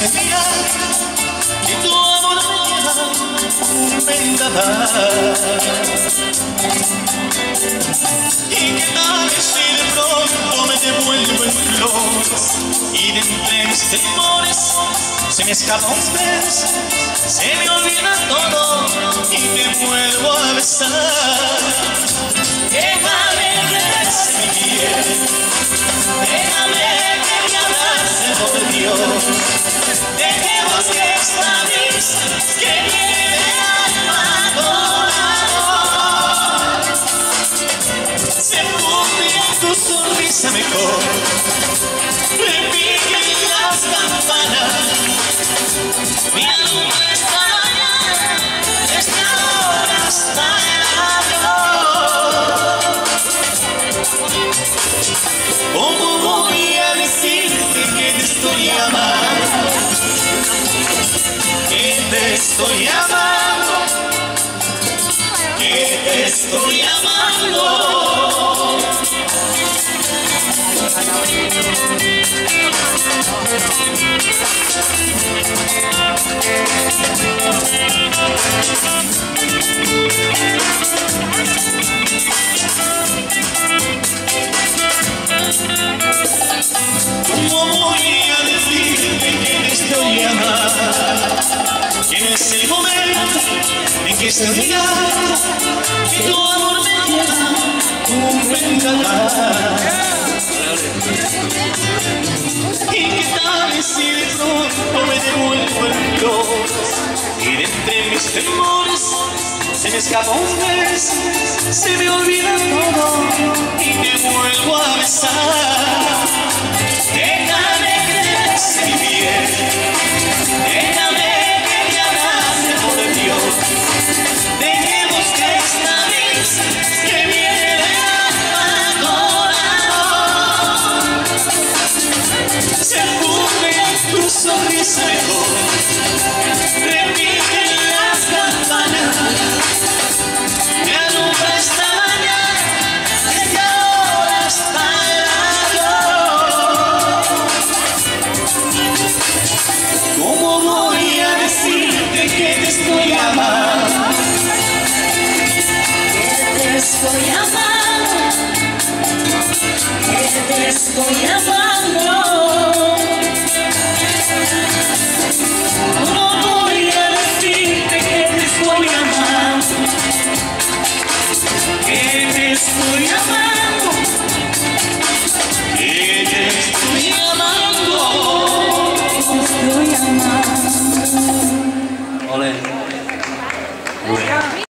se mira y tu amor me lleva un vendaval. ¿Y qué tal si de pronto me devuelvo en flores y de entre mis temores se me escapa un beso, se me olvida todo y te vuelvo a besar? Déjame que bese mi piel, déjame que me abrace por Dios, dejemos que esta brisa que viene de alma adorada se funde en tu sonrisa mejor, repiquen las campanas, mi alumbra esta mañana, esta hora hasta el adiós. ¿Cómo voy a decirte que te estoy amando? Que te estoy amando, que te estoy amando. ¿Cómo voy a decirte que te estoy amando? Que no es el momento en que estoy mirando, que tu amor me lleva un vendaval. ¿Y qué tal si de pronto me devuelvo en flores y de entre mis temores se me escapa un beso, se me olvida todo y te vuelvo a besar? Déjame que te bese mi piel, déjame que te abrace por Dios, dejemos que esta brisa que viene de alma corazón se funde en tu sonrisa mejor, repiquen las campanas, me alumbra esta mañana, desde ahora hasta el adiós. ¿Cómo voy a decirte que te estoy amando? Que te estoy amando, que te estoy amando. ¿Cómo voy a decirte que te estoy amando? Que te estoy amando.